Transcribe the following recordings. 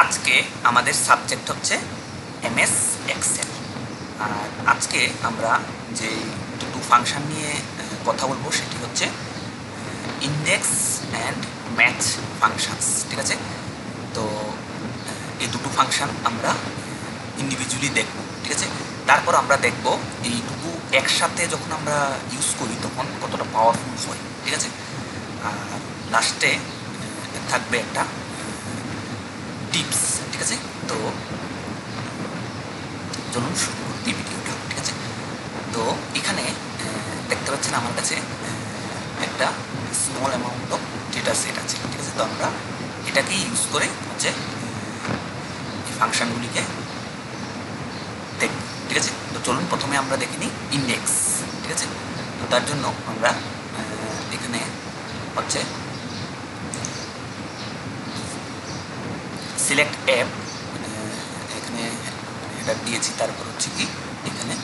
আজকে আমাদের সাবজেক্ট হচ্ছে এমএস এক্সেল। আর আজকে আমরা যে দুটো ফাংশন নিয়ে কথা বলবো সেটি হচ্ছে ইন্ডেক্স অ্যান্ড ম্যাচ ফাংশনস। ঠিক আছে, তো এই দুটো ফাংশন আমরা ইন্ডিভিজুয়ালি দেখব। ঠিক আছে, তারপর আমরা দেখব এই দুটো একসাথে যখন আমরা ইউজ করি তখন কতটা পাওয়ারফুল হয়। ঠিক আছে, আর লাস্টে থাকবে একটা টিপস। ঠিক আছে, তো চলুন শুরু করতে ভিডিওটা। ঠিক আছে, তো এখানে দেখতে পাচ্ছেন আমার কাছে একটা small amount of data set আছে। ঠিক আছে, তো আমরা এটাকে ইউজ করে হচ্ছে এই ফাংশনগুলিকে দেখব। ঠিক আছে, তো চলুন প্রথমে আমরা দেখে নিই ইন্ডেক্স। ঠিক আছে, তো তার জন্য আমরা এখানে হচ্ছে সিলেক্ট অ্যাপ, এখানে এটা দিয়েছি। তারপর হচ্ছে কি এখানে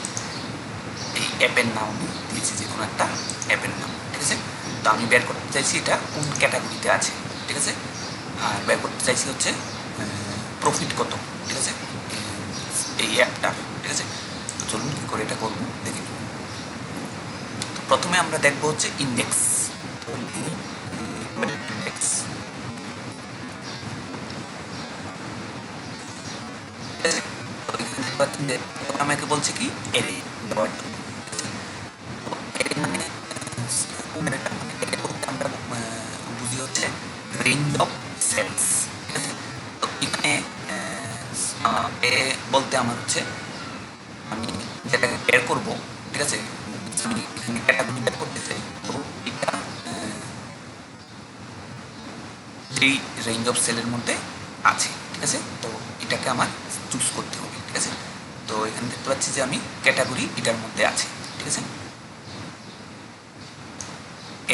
এই অ্যাপের নাম দিয়েছি, যে কোনো একটা অ্যাপের নাম। ঠিক আছে, তো আমি বের করতে চাইছি এটা কোন ক্যাটাগরিতে আছে। ঠিক আছে, আর বের করতে চাইছি হচ্ছে প্রফিট কত। ঠিক আছে, এই অ্যাপটার। ঠিক আছে, তো চলুন কী করে এটা করবো দেখে নিই। তো প্রথমে আমরা দেখবো হচ্ছে ইন্ডেক্স। ইন্ডেক্স আমাকে বলছে কি এরে ডট মানে আমরা বুঝি হচ্ছে রেঞ্জ অফ সেলস। তো এখানে বলতে আমার হচ্ছে আমি যেটাকে বের করবো। ঠিক আছে, আমি এখানে ক্যাটাগরি বের করতে চাই, তো এটা এই রেঞ্জ অফ সেলের মধ্যে আছে। ঠিক আছে, তো এটাকে আমার চুজ করতে হবে। ঠিক আছে, তো এখানে দেখতে পাচ্ছি যে আমি ক্যাটাগরি এটার মধ্যে আছে। ঠিক আছে,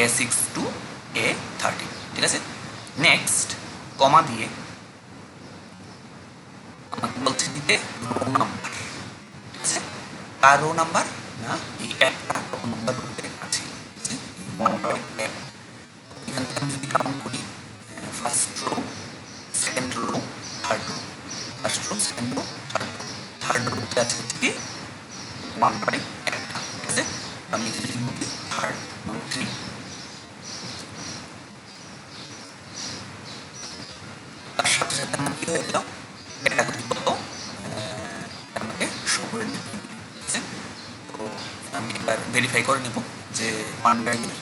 A6 to A13। ঠিক আছে, নেক্সট কমা দিয়ে আমাকে বলছে দিতে রো নাম্বার। ঠিক আছে, কার রো নাম্বার না এই একটা রো নাম্বার মধ্যে আছে। এখান থেকে আমি যদি কাউন্ট করি first row, second row, third row, first row, second row, third রোতে আছে কি 1 একটা। ঠিক আছে, আমি থার্ড 3 তার সাথে সাথে আমার কি হয়ে গেল ক্যাটাগরি কত আমাকে শো করে নেব। ঠিক আছে, তো আমি এবার ভেরিফাই করে নেব যে ওয়ান ব্যাগের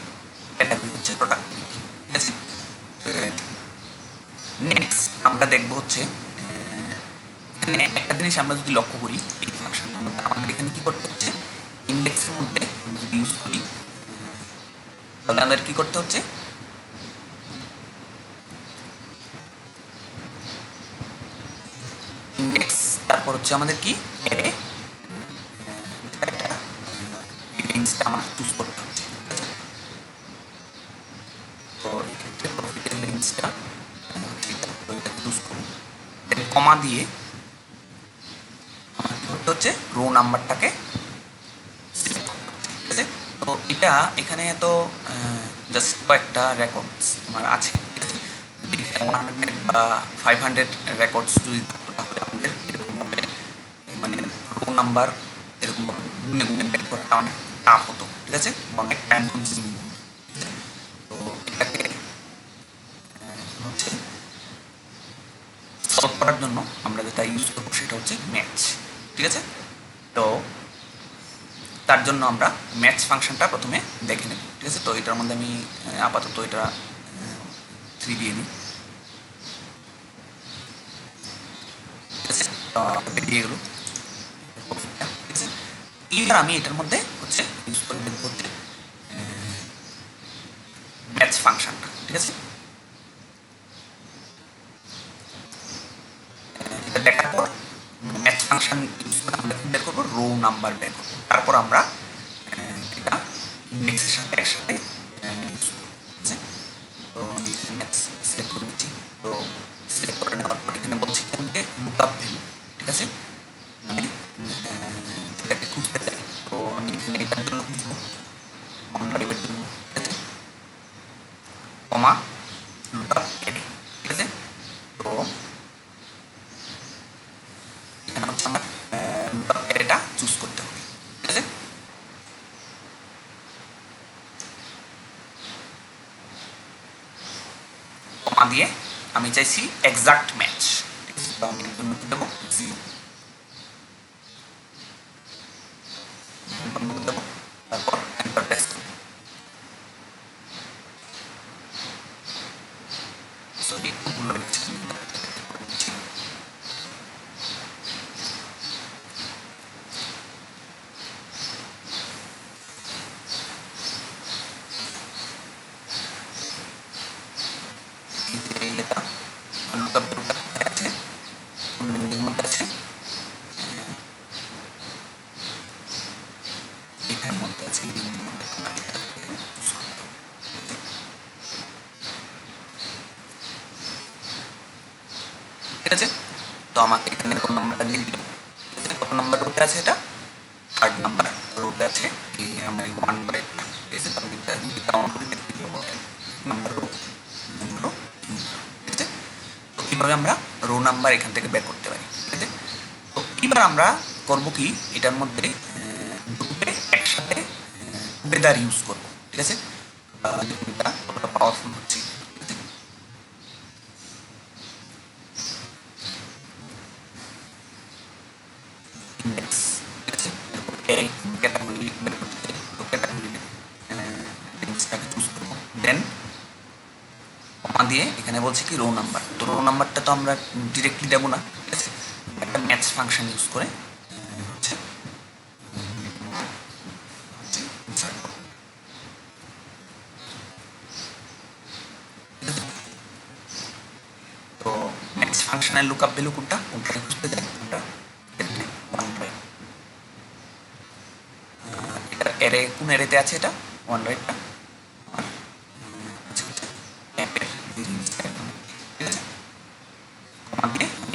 ক্যাটাগরি হচ্ছে প্রোডাক্ট। ঠিক আছে, নেক্সট আমরা দেখবো হচ্ছে এখানে একটা জিনিস আমরা যদি লক্ষ্য করি এই ফাংশন আমাদের এখানে কি করতে হচ্ছে ইন্ডেক্সের মধ্যে যদি ইউজ করি তাহলে আমাদের কি করতে হচ্ছে ইন্ডেক্স, তারপর হচ্ছে আমাদের কি রেঞ্জটা আমার চুজ করতে হচ্ছে। তো এক্ষেত্রে প্রফিটের রেঞ্জটা চুজ করুন, কমা দিয়ে আমার কি করতে হচ্ছে রো নাম্বারটাকে। ঠিক আছে, তো এটা এখানে তো জাস্ট কয়েকটা রেকর্ডস আমার আছে। ঠিক আছে, 100 বা 500 রেকর্ডস যদি তাহলে আমাদের এরকমভাবে মানে রো নাম্বার এরকম গুনে গুনে বের করাটা অনেক টাফ হতো। ঠিক আছে, অনেক টাইম কনজিউমিং। তো এটাকে হচ্ছে সলভ করার জন্য আমরা যেটা ইউজ করবো সেটা হচ্ছে ম্যাচ। ঠিক আছে, তো তার জন্য আমরা ম্যাচ ফাংশনটা প্রথমে দেখে নেব। ঠিক আছে, তো এটার মধ্যে আমি আপাতত এটা 3 দিয়ে দিই। ঠিক আছে, বেরিয়ে গেল। ঠিক আছে, এবার আমি এটার মধ্যে হচ্ছে ইউজ করে দেখবো ম্যাচ ফাংশনটা। ঠিক আছে, এটা দেখার পর ম্যাচ ফাংশন ইউজ করে আমরা বের করবো রো নাম্বার বের করবো। তারপর আমরা এটা ইন্ডেক্সের সাথে একসাথে ইউজ করবো। ঠিক আছে, তো আমি ম্যাচ সিলেক্ট করে দিচ্ছি। তো সিলেক্ট করে নেওয়ার পর এখানে বলছি আমাকে লুকআপ ভ্যালু। ঠিক আছে, মানে এটাকে খুঁজতে চাই, তো আমি এখানে এটার জন্য খুঁজবো কম্পারেটিভের জন্য। ঠিক আছে, কমা লুকআপ এডি। ঠিক আছে, তো আমি চাইছি এক্সাক্ট ম্যাচ, ঠিক আছে? তো আমি এর মধ্যে দেবো 0, দেবো, তারপর এন্টার প্রেস করব। সরি, ভুল হয়ে গেছে। ঠিক আছে, তো আমাকে এখানে কোন নাম্বারটা দিয়ে দিল, কত নাম্বার রুটে আছে, এটা 3rd নাম্বার রুটে আছে। আমরা 1 বাই, ঠিক আছে, তাহলে এটা কাউন্ট করে দেখতে পাবো নাম্বার রো, ঠিক আছে। তো কিভাবে আমরা রো নাম্বার এখান থেকে বের করতে পারি, ঠিক আছে। তো এবার আমরা করব কি, এটার মধ্যে দুটোকে একসাথে টুগেদার ইউজ করব, ঠিক আছে। এটা পাওয়ারফুল হচ্ছে, ইন্ডেক্স, ঠিক আছে। ক্যাটাগরি বের করতে চাই, তো ক্যাটাগরি টেক্সটটাকে চুজ করব, দেন কমা দিয়ে এখানে বলছে কি রো নাম্বার। তো রো নাম্বারটা তো আমরা ডিরেক্টলি দেবো না, ঠিক আছে, একটা ম্যাচ ফাংশন ইউজ করে হচ্ছে insert করব। তো ম্যাচ ফাংশনের লুকআপ ভ্যালু কোনটা খুঁজতে যাই আমরা, ওয়ান বাই, এটা এরে কোন এরেতে আছে, এটা 1 বাইটা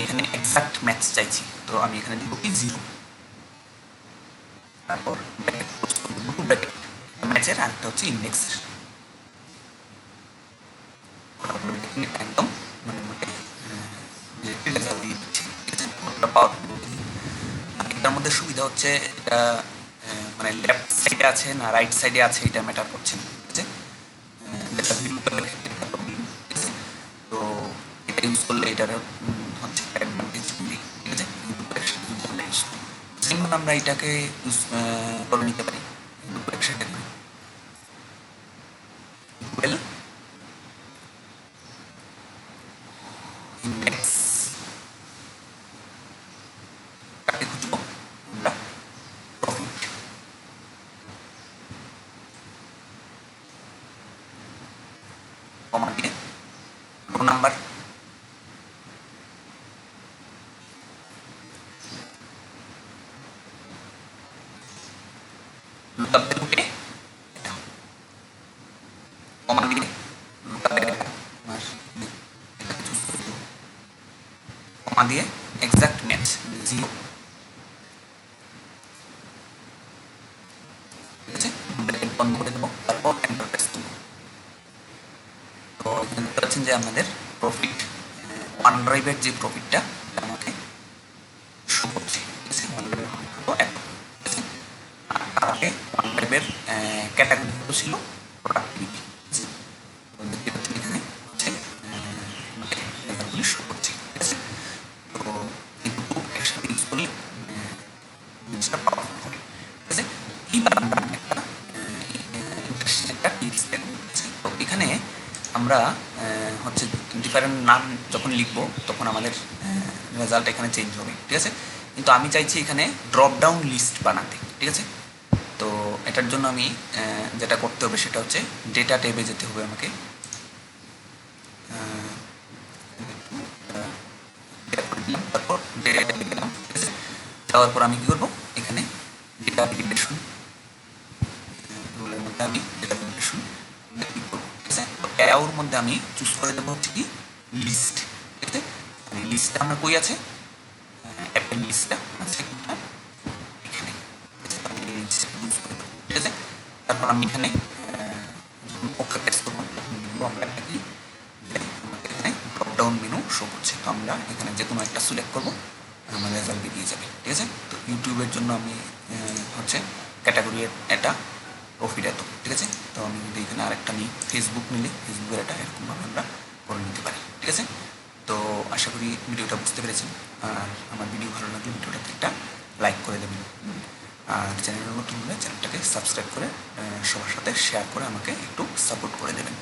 এখানে এক্সাক্ট ম্যাচ চাইছি, তো আমি এখানে দিব কি 0, তারপর ম্যাচের আরেকটা হচ্ছে ইন্ডেক্সের, একদম এটার মধ্যে সুবিধা হচ্ছে এটা মানে লেফট সাইডে আছে না রাইট সাইডে আছে এটা ম্যাটার করছে না, ঠিক আছে। তো এটা ইউজ করলে এটার হচ্ছে অ্যাডভান্টেজ, ঠিক আছে। যেমন আমরা এটাকে ইউজ করে নিতে পারি একসাথে ইন্ডেক্স কাকে খুঁজবো আমরা, প্রফিট, কমা দিয়ে রো নাম্বার, লুকআপ ভ্যালুকে কমা দিয়ে কমা দিয়ে এক্সাক্ট ম্যাচ 0, ঠিক আছে, বন্ধ করে দেবো, তারপর এন্টার প্রেস করব। তো দেখতে পাচ্ছেন যে আমাদের প্রফিট ওয়ান ড্রাইভের যে প্রফিটটা আমাকে শো করছে, ঠিক আছে। আর আগে ওয়ান ড্রাইভের ক্যাটাগরি ছিল প্রোডাক্টিভিটি, এখানে হচ্ছে শো করছে, ঠিক আছে। তো কিন্তু একসাথে ইউজ করলে জিনিসটা পাওয়ারফুল হবে, ঠিক আছে। এইবার আমরা একটা টিপস দেখব, তো এখানে আমরা হচ্ছে ডিফারেন্ট নাম যখন লিখবো তখন আমাদের রেজাল্ট এখানে চেঞ্জ হবে, ঠিক আছে। কিন্তু আমি চাইছি এখানে ড্রপ ডাউন লিস্ট বানাতে, ঠিক আছে। তো এটার জন্য আমি যেটা করতে হবে সেটা হচ্ছে ডেটা ট্যাবে যেতে হবে আমাকে, তারপর ডেটা ট্যাবে গেলাম, ঠিক আছে। যাওয়ার পর আমি কী করবো, এখানে ডেটা ভ্যালিডেশন রুলের মধ্যে আমি ডেটা ভ্যালিডেশন ক্লিক করবো, ঠিক আছে। তো ওর মধ্যে আমি চুজ করে দেবো হচ্ছে কি লিস্ট, ঠিক আছে। লিস্টটা আমার কই আছে, অ্যাপেল লিস্টটা আছে এখানে, ঠিক আছে। তারপর আমি এখানে ওকে প্রেস করবো, আমরা কি এখানে ড্রপ ডাউন মেনু শো করছে, তো আমরা এখানে যে কোনো একটা সিলেক্ট করবো, আমার রেজাল্ট বেরিয়ে যাবে, ঠিক আছে। তো ইউটিউবের জন্য আমি হচ্ছে ক্যাটাগরি এটা প্রফিট এত, ঠিক আছে। তো আমি যদি এখানে আরেকটা নিই ফেসবুক নিলে ফেসবুকের এটা এরকমভাবে আমরা করে নিতে পারি। ঠিক আছে? তো আশা করি ভিডিওটা বুঝতে পেরেছেন। আর আমার ভিডিও ভালো লাগলে ভিডিওটাতে একটা লাইক করে দেবেন। আর চ্যানেলে নতুন হলে চ্যানেলটাকে সাবস্ক্রাইব করে সবার সাথে শেয়ার করে আমাকে একটু সাপোর্ট করে দেবেন।